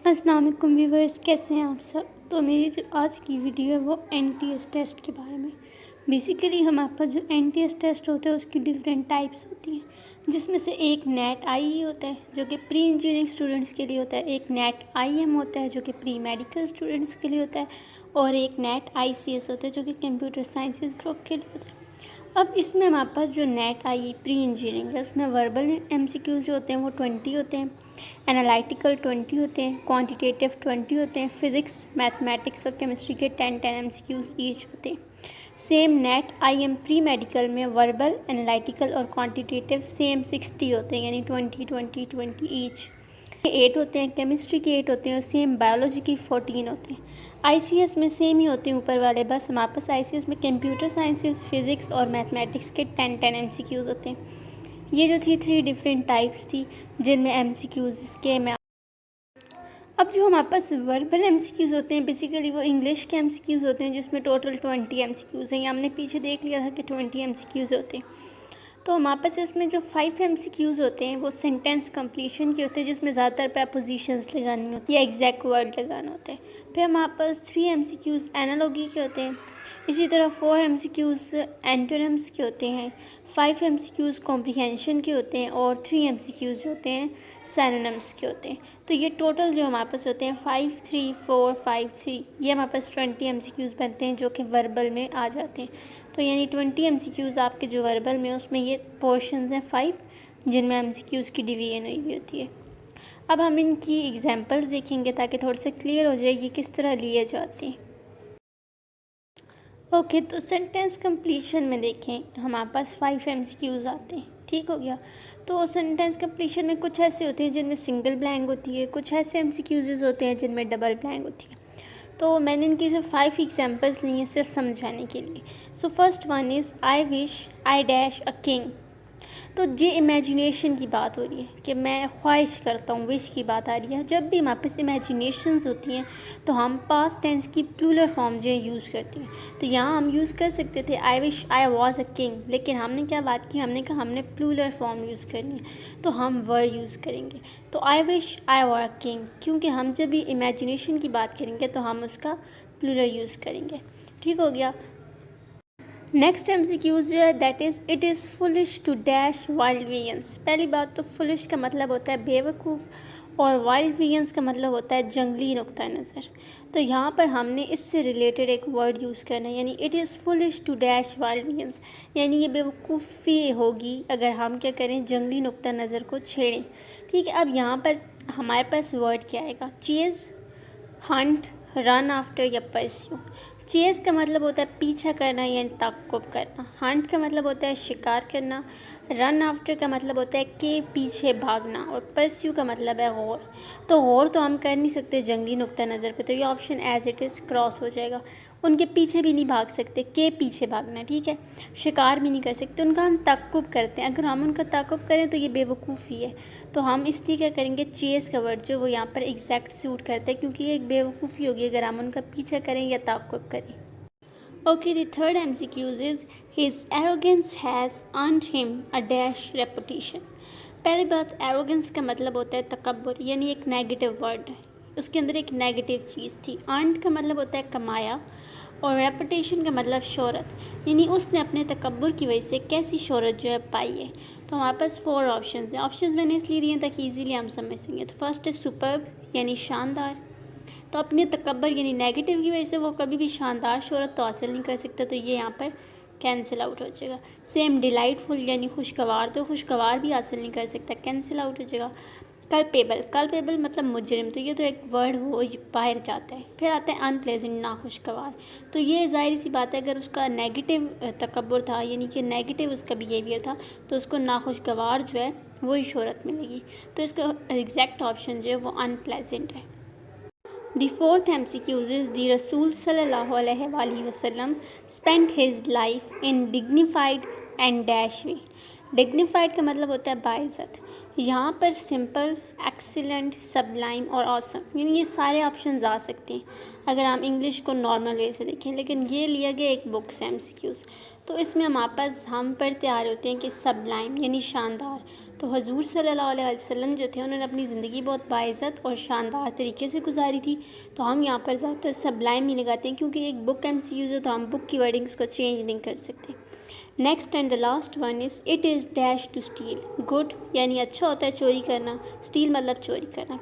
अस्सलाम वालेकुम व्यूअर्स, कैसे हैं आप सब। तो मेरी जो आज की वीडियो है वो एनटीएस टेस्ट के बारे में। बेसिकली हमारे पास जो एनटीएस टेस्ट होते हैं उसकी डिफरेंट टाइप्स होती हैं, जिसमें से एक नेट आई होता है जो कि प्री इंजीनियरिंग स्टूडेंट्स के लिए होता है, एक नेट आईएम होता है जो कि प्री मेडिकल स्टूडेंट्स के लिए होता है, और एक नेट आईसीएस होता है जो कि कंप्यूटर साइंसेस ग्रुप के लिए होता है। अब इसमें हमारे पास जो नेट आई प्री इंजीनियरिंग है उसमें वर्बल एमसीक्यूज़ जो होते हैं वो 20 होते हैं, एनालिटिकल 20 होते हैं, क्वांटिटेटिव 20 होते हैं, फिज़िक्स मैथमेटिक्स और केमिस्ट्री के 10 एमसीक्यूज़ ईच होते हैं। Same NET IM pre medical में वर्बल एनालिटिकल और क्वांटिटेटिव सेम 60 होते हैं, यानी 20 ईच। 8 होते हैं, केमिस्ट्री के 8 होते हैं और सेम बायोलॉजी की 14 होते हैं। आईसीएस में सेम ही होते हैं ऊपर वाले, बस हमारे पास आईसीएस में कंप्यूटर साइंसेस, फिज़िक्स और मैथमेटिक्स के 10 एमसीक्यूज़ होते हैं। ये जो थी 3 डिफरेंट टाइप्स थी जिनमें एमसीक्यूज़ इसके में। अब जो हमारे पास वर्बल एमसीक्यूज़ होते हैं बेसिकली वो इंग्लिश के एमसीक्यूज़ होते हैं, जिसमें टोटल 20 एमसीक्यूज़ हैं। ये हमने पीछे देख लिया था कि 20 एमसीक्यूज़ होते हैं। तो हमारे पास इसमें जो 5 एमसीक्यूज़ होते हैं वो सेंटेंस कंप्लीशन के होते हैं, जिसमें ज़्यादातर प्रपोजिशंस लगानी होती है या एग्जैक्ट वर्ड लगाना होता है। फिर हमारे पास 3 एमसीक्यूज़ एनालॉगी के होते हैं। इसी तरह 4 एमसीक्यूज़ एंटोनिम्स के होते हैं, 5 एमसीक्यूज़ कॉम्प्रिहेंशन के होते हैं और 3 एमसीक्यूज़ होते हैं सिनोनिम्स के होते हैं। तो ये टोटल जो हमारे पास होते हैं 5, 3, 4, 5, 3, ये हमारे पास 20 एमसीक्यूज़ बनते हैं जो कि वर्बल में आ जाते हैं। तो यानी 20 एमसीक्यूज़ आपके जो वर्बल में उसमें ये पोर्शंस हैं 5, जिनमें एमसीक्यूज़ की डिवीजन हुई होती है। अब हम इनकी एग्जांपल्स देखेंगे ताकि थोड़ा सा क्लियर हो जाए ये किस तरह लिए जाते हैं। ओके, तो सेंटेंस कंप्लीशन में देखें हमारे पास 5 एमसीक्यूज़ आते हैं, ठीक हो गया। तो सेंटेंस कंप्लीशन में कुछ ऐसे होते हैं जिनमें सिंगल ब्लैंक होती है, कुछ ऐसे एमसीक्यूज़ होते हैं जिनमें डबल ब्लैंक होती है। तो मैंने इनकी सिर्फ 5 एग्जांपल्स ली हैं सिर्फ समझाने के लिए। So first one is I wish I dash a king. तो ये इमेजिनेशन की बात हो रही है कि मैं ख्वाहिश करता हूँ, विश की बात आ रही है। जब भी हमारे पास इमेजिनेशंस होती हैं तो हम पास्ट टेंस की प्लूरल फॉर्म जो है यूज़ करते हैं। तो यहाँ हम यूज़ कर सकते थे I wish I was a king, लेकिन हमने क्या बात की, हमने कहा हमने प्लूरल फॉर्म यूज़ करनी है तो हम वर यूज़ करेंगे। तो I wish I were a king, क्योंकि हम जब भी इमेजिनेशन की बात करेंगे तो हम उसका प्लूरल यूज़ करेंगे, ठीक हो गया। नेक्स्ट एमसीक्यूज जो है that is it is foolish to dash wild views. पहली बात तो फुलिश का मतलब होता है बेवकूफ़ और वाइल्ड वियंस का मतलब होता है जंगली नुक्ता नज़र। तो यहाँ पर हमने इससे रिलेटेड एक वर्ड यूज़ करना है, यानी it is foolish to dash wild views, यानी ये बेवकूफ़ी होगी अगर हम क्या करें, जंगली नुक्ता नज़र को छेड़ें, ठीक है। अब यहाँ पर हमारे पास वर्ड क्या आएगा, चेज़, हंट, रन आफ्टर या परस्यू। चेज़ का मतलब होता है पीछा करना या ताक़ुब करना, हंट का मतलब होता है शिकार करना, रन आफ्टर का मतलब होता है के पीछे भागना, और परस्यू का मतलब है गौर। तो गौर तो हम कर नहीं सकते जंगली नुक्ता नज़र पे, तो ये option as it is cross हो जाएगा। उनके पीछे भी नहीं भाग सकते, के पीछे भागना, ठीक है। शिकार भी नहीं कर सकते, उनका हम ताक़ुब करते हैं। अगर हम उनका ताक़ुब करें तो ये बेवकूफ़ी है, तो हम इसलिए क्या करेंगे, चेज़ का वर्ड जो वो यहाँ पर एग्जैक्ट सूट करता है, क्योंकि ये एक बेवकूफ़ी होगी अगर हम उनका पीछा करें या ताक़ुब करें। Okay, the third MCQ is his arrogance has earned him a dash reputation. पहली बात, arrogance का मतलब होता है तकब्बुर, यानी एक नेगेटिव वर्ड है, उसके अंदर एक नेगेटिव चीज़ थी। earned का मतलब होता है कमाया, और रेपुटेशन का मतलब शोहरत, यानी उसने अपने तकब्बुर की वजह से कैसी शोहरत जो है पाई है। तो हमारे पास 4 ऑप्शंस हैं। ऑप्शंस मैंने इसलिए दिए हैं ताकि इजीली हम समझ सकें। तो फर्स्ट है सुपर्ब, यानी शानदार। तो अपने तकब्बर यानी नेगेटिव की वजह से वो कभी भी शानदार शोहरत तो हासिल नहीं कर सकता, तो ये यहाँ पर कैंसिल आउट हो जाएगा। सेम डिलाइटफुल यानी खुशगवार, तो खुशगवार भी हासिल नहीं कर सकता, कैंसिल आउट हो जाएगा। कल्पेबल, कल्पेबल मतलब मुजरिम, तो ये तो एक वर्ड हो बाहर जाता है। फिर आता है अनप्लेजेंट, नाखुशगवार, तो ये ज़ाहिर सी बात है अगर उसका नेगेटिव तकब्बुर था यानी कि नेगेटिव उसका बिहेवियर था तो उसको नाखुशगवार जो है वही शोहरत मिलेगी। तो इसका एग्जैक्ट ऑप्शन जो है वो अनप्लेजेंट है। The fourth MCQ is the Rasul sallallahu alaihi wasallam spent his life in dignified and dash way. Dignified का मतलब होता है बाइज़्ज़त। यहाँ पर सिंपल, एक्सीलेंट, सबलाइम और ऑसम, यानी ये सारे ऑप्शंस आ सकते हैं अगर हम इंग्लिश को नॉर्मल वे से देखें, लेकिन ये लिया गया एक बुक से MCQs। तो इसमें हमारे पास हम पढ़ते आ रहे होते हैं कि सबलाइम यानी शानदार, तो तो हुज़ूर सल्लल्लाहु अलैहि वसल्लम जो थे उन्होंने अपनी ज़िंदगी बहुत बाइज़्ज़त और शानदार तरीके से गुजारी थी। तो हम यहाँ पर ज़्यादातर सबलाइम ही लगाते हैं, क्योंकि एक बुक MCQ है तो हम बुक की वर्डिंग्स को चेंज नहीं कर सकते। Next and the last one is it is dash to steal. Good यानी अच्छा होता है चोरी करना, स्टील मतलब चोरी करना।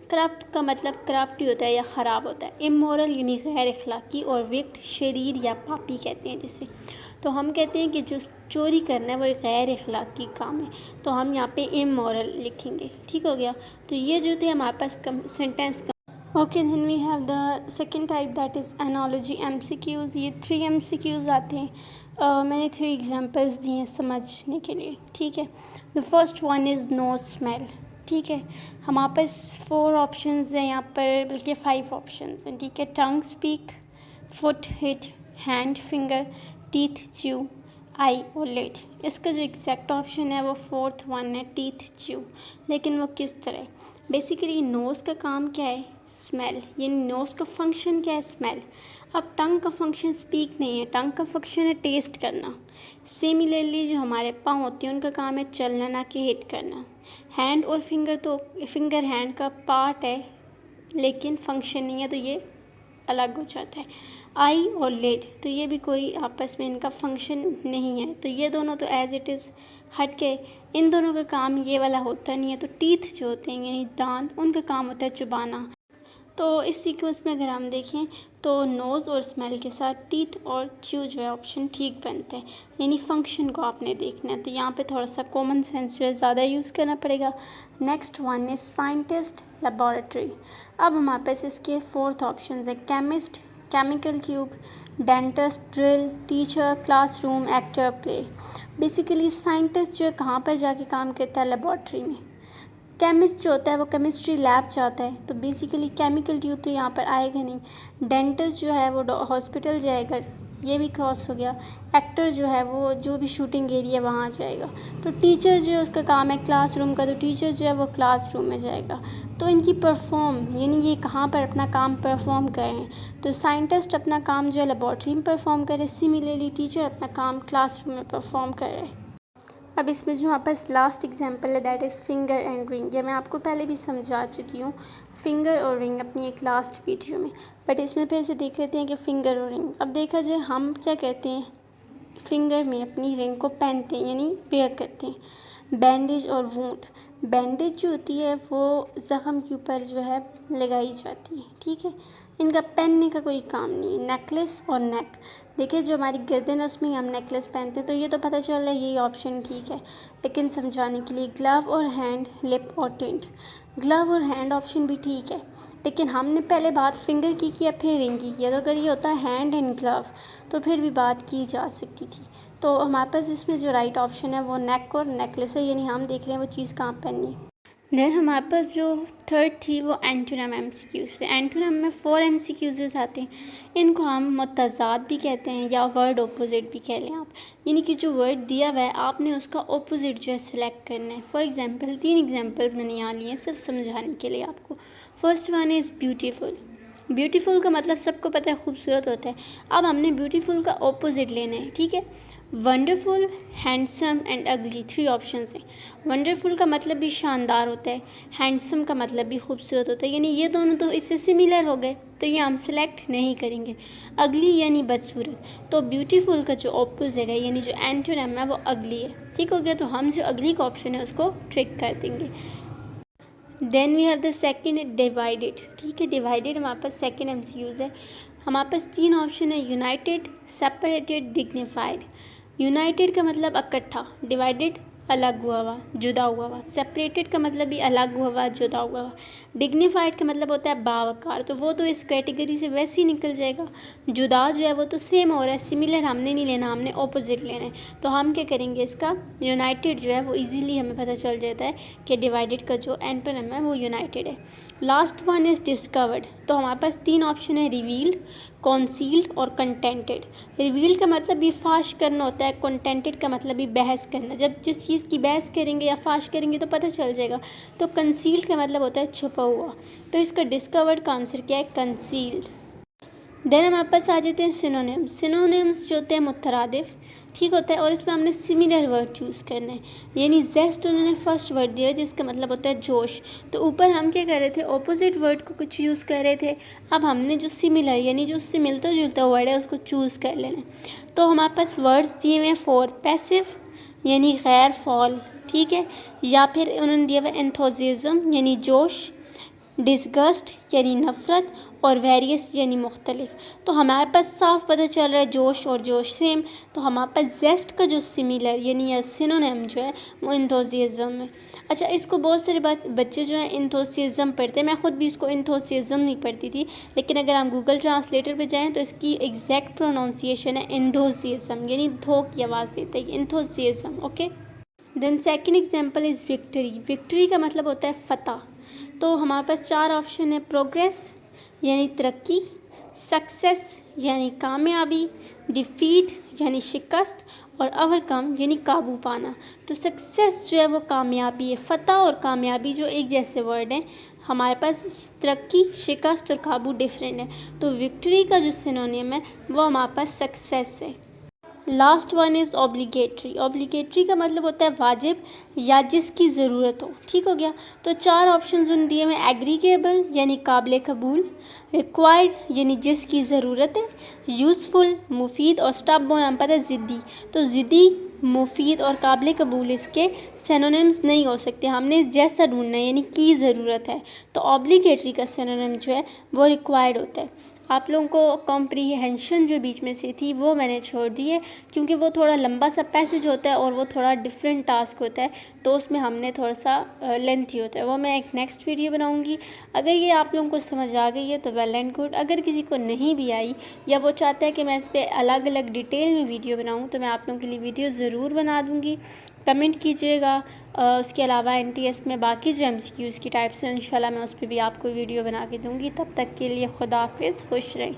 करप्ट का मतलब करप्टी होता है या ख़राब होता है। इमोरल यानी गैर अखलाकी, और विक्ट शरीर या पापी कहते हैं जिसे। तो हम कहते हैं कि जो चोरी करना है वो एक गैर अखलाकी काम है, तो हम यहाँ पे इमोरल लिखेंगे। ठीक हो गया। तो ये जो थे हमारे पास sentence okay. Then we have the second type that is analogy MCQs। ये 3 MCQs आते हैं। मैंने 3 एग्जांपल्स दिए हैं समझने के लिए। ठीक है। The first one is no smell. ठीक है। हमारे पास 4 ऑप्शंस हैं यहाँ पर, बल्कि 5 ऑप्शंस हैं। ठीक है। Tongue speak, foot hit, hand finger, teeth chew, eye और लिड। इसका जो एग्जैक्ट ऑप्शन है वो 4th वन है, टीथ च्यू। लेकिन वो किस तरह? बेसिकली नोज़ का काम क्या है? स्मेल। यानी नोज़ का फंक्शन क्या है? स्मेल। अब टंग का फंक्शन स्पीक नहीं है, टंग का फंक्शन है टेस्ट करना। सिमिलरली जो हमारे पाँव होते हैं उनका काम है चलना, ना कि हिट करना। हैंड और फिंगर, तो फिंगर हैंड का पार्ट है लेकिन फंक्शन नहीं है, तो ये अलग हो जाता है। आई और लिड, तो ये भी कोई आपस में इनका फंक्शन नहीं है, तो ये दोनों तो एज इट इज़ हट के, इन दोनों का काम ये वाला होता नहीं है। तो टीथ जो होते हैं यानी दांत, उनका काम होता है चबाना। तो इस सीक्वेंस में अगर हम देखें तो नोज़ और स्मेल के साथ टीथ और च्यू जो है ऑप्शन ठीक बनते हैं, यानी फंक्शन को आपने देखना है। तो यहाँ पे थोड़ा सा कॉमन सेंस जो है ज़्यादा यूज़ करना पड़ेगा। Next one is scientist, laboratory. अब हमारे पास इसके 4th ऑप्शन है chemist, chemical tube, dentist, drill, teacher, classroom, actor, play. Basically scientist जो है कहाँ पर जाके काम करता है? लेबॉरेटरी में। केमिस्ट जो होता है वो केमिस्ट्री लैब जाता है, तो बेसिकली केमिकल ट्यूब तो यहाँ पर आएगा नहीं। डेंटिस्ट जो है वो हॉस्पिटल जाएगा, ये भी क्रॉस हो गया। एक्टर जो है वो जो भी शूटिंग एरिया वहाँ जाएगा। तो टीचर जो है उसका काम है क्लासरूम का, तो टीचर जो है वो क्लासरूम में जाएगा। तो इनकी परफॉर्म यानी ये कहाँ पर अपना काम परफॉर्म कर रहे हैं? तो साइंटिस्ट अपना काम जो है लेबॉरेटरी में परफॉर्म कर रहे हैं, सिमिलरली टीचर अपना काम क्लासरूम में परफॉर्म कर रहे हैं। अब इसमें जो हमारे पास लास्ट एग्जांपल है that is finger and ring. ये मैं आपको पहले भी समझा चुकी हूँ, फिंगर और रिंग अपनी एक लास्ट वीडियो में, बट इसमें फिर से देख लेते हैं कि फिंगर और रिंग। अब देखा जाए हम क्या कहते हैं, फिंगर में अपनी रिंग को पहनते हैं यानी वेयर करते हैं। बैंडेज और वूंड, बैंडेज जो होती है वो ज़ख़म के ऊपर जो है लगाई जाती है। ठीक है। इनका पहनने का कोई काम नहीं है। नेकलेस और नेक, देखिए जो हमारी गर्दन है उसमें हम नेकलेस पहनते हैं, तो ये तो पता चल रहा है यही ऑप्शन ठीक है। लेकिन समझाने के लिए ग्लव और हैंड, लिप और टिंट। ग्लव और हैंड ऑप्शन भी ठीक है, लेकिन हमने पहले बात फिंगर की किया फिर रिंग की किया, तो अगर ये होता है हैंड एंड ग्लव तो फिर भी बात की जा सकती थी। तो हमारे पास इसमें जो राइट ऑप्शन है वो नेक और नेकलेस है, यानी हम देख रहे हैं वो चीज़ कहाँ पहननी है। देन हमारे पास जो 3rd थी वो एंटोनिम MCQs थे। एंटोनिम में 4 MCQs आते हैं। इनको हम मुतज़ाद भी कहते हैं या वर्ड ऑपोजिट भी कह लें आप, यानी कि जो वर्ड दिया हुआ है आपने उसका ऑपोजिट जो है सिलेक्ट करना है। फॉर एग्जांपल 3 एग्जांपल्स मैंने यहाँ लिए हैं सिर्फ समझाने के लिए आपको। First one is beautiful. Beautiful का मतलब सबको पता है खूबसूरत होता है। अब हमने ब्यूटीफुल का ऑपोजिट लेना है। ठीक है। वंडरफुल, हैंडसम एंड अगली, 3 ऑप्शंस हैं। वंडरफुल का मतलब भी शानदार होता है, हैंडसम का मतलब भी खूबसूरत होता है, यानी ये दोनों तो इससे सिमिलर हो गए, तो ये हम सेलेक्ट नहीं करेंगे। अगली यानी बदसूरत, तो ब्यूटीफुल का जो ऑपोजिट है यानी जो एंटोनिम है वो अगली है। ठीक हो गया। तो हम जो अगली का ऑप्शन है उसको ट्रिक कर देंगे। Then we have the second divided. ठीक है। डिवाइडेड हमारे पास सेकेंड MCQs है। हमारे पास 3 ऑप्शन है, यूनाइटेड, सेपरेटेड, डिग्निफाइड। यूनाइटेड का मतलब इकट्ठा, डिवाइडेड अलग हुआ हुआ, जुदा हुआ हुआ। सेपरेटेड का मतलब भी अलग हुआ हुआ, जुदा हुआ हुआ। डिग्निफाइड का मतलब होता है बावकार, तो वो तो इस कैटेगरी से वैसे ही निकल जाएगा। जुदा जो है वो तो सेम हो रहा है, सिमिलर हमने नहीं लेना, हमने ऑपोजिट लेना है। तो हम क्या करेंगे, इसका यूनाइटेड जो है वो इजीली हमें पता चल जाता है कि डिवाइडेड का जो एंटोनिम है वो यूनाइटेड है। Last one is discovered. तो हमारे पास 3 ऑप्शन है, रिवील्ड, कॉन्सील्ड और कंटेंटेड। रिवील का मतलब भी फाश करना होता है, कंटेंटेड का मतलब भी बहस करना। जब जिस चीज़ की बहस करेंगे या फाश करेंगे तो पता चल जाएगा। तो कंसील्ड का मतलब होता है छुपा हुआ, तो इसका डिस्कवर्ड का आंसर क्या है, कंसील्ड। देन हमारे पास आ जाते हैं सिनोनिम्स। सिनोनिम्स जो होते हैं मुतरादिफ, ठीक होता है। और इसमें हमने सिमिलर वर्ड चूज़ करना है, यानी जेस्ट उन्होंने फर्स्ट वर्ड दिया जिसका मतलब होता है जोश, तो ऊपर हम क्या कर रहे थे, ऑपोजिट वर्ड को कुछ यूज़ कर रहे थे। अब हमने जो सिमिलर यानी जो उससे मिलता जुलता वर्ड है उसको चूज़ कर लेना है। तो हमारे पास वर्ड्स दिए हुए हैं फोर, पैसिव यानी गैर फॉल, ठीक है, या फिर उन्होंने दिया हुआ एंथुसियाज्म यानी जोश, डिसगस्ट यानी नफ़रत, और वेरियस यानी मुख्तलिफ। तो हमारे पास साफ पता चल रहा है जोश और जोश सेम। तो हमारे पास जेस्ट का जो सिमिलर यानी सिनोनिम जो है वो एंथुसियाज्म है। अच्छा, इसको बहुत सारे बच्चे जो हैं एंथुसियाज्म पढ़ते हैं, मैं ख़ुद भी इसको एंथुसियाज्म नहीं पढ़ती थी, लेकिन अगर हम गूगल ट्रांसलेटर पे जाएँ तो इसकी एग्जैक्ट प्रोनाउंसिएशन है एंथुसियाज्म, यानी धो की आवाज़ देते हैं enthusiasm. Okay, then second example is victory. Victory का मतलब होता है फ़तह। तो हमारे पास चार ऑप्शन है, प्रोग्रेस यानी तरक्की, सक्सेस यानी कामयाबी, डिफीट यानी शिकस्त, और ओवरकम यानी काबू पाना। तो सक्सेस जो है वो कामयाबी है, फ़तह और कामयाबी जो एक जैसे वर्ड हैं। हमारे पास तरक्की, शिकस्त और काबू डिफरेंट है, तो विक्ट्री का जो सिनोनिम है वो हमारे पास सक्सेस है। Last one is obligatory. Obligatory का मतलब होता है वाजिब या जिसकी ज़रूरत हो, ठीक हो गया। तो चार ऑप्शंस उन दिए हुए, एग्रीगेबल यानी काबिल कबूल, रिक्वायर्ड यानी जिसकी ज़रूरत है, यूज़फुल मुफीद, और स्टबबॉर्न हम पता है ज़िद्दी। तो ज़िद्दी, मुफीद और काबिल कबूल इसके सिनोनिम्स नहीं हो सकते, हमने जैसा ढूंढना है यानी की ज़रूरत है। तो ऑब्लिगेटरी का सिनोनिम जो है वो रिक्वायर्ड होता है। आप लोगों को कॉम्प्रीहेंशन जो बीच में से थी वो मैंने छोड़ दी है, क्योंकि वो थोड़ा लंबा सा पैसेज होता है और वो थोड़ा डिफरेंट टास्क होता है, तो उसमें हमने थोड़ा सा लेंथी होता है, वो मैं एक नेक्स्ट वीडियो बनाऊंगी। अगर ये आप लोगों को समझ आ गई है तो वेल एंड गुड। अगर किसी को नहीं भी आई या वो चाहता है कि मैं इस पर अलग अलग डिटेल में वीडियो बनाऊँ तो मैं आप लोगों के लिए वीडियो ज़रूर बना दूँगी, कमेंट कीजिएगा। उसके अलावा NTS में बाकी जो MCQs की टाइप्स हैं इंशाल्लाह मैं उस पर भी आपको वीडियो बना के दूँगी। तब तक के लिए खुदा हाफिज़, खुश रहें।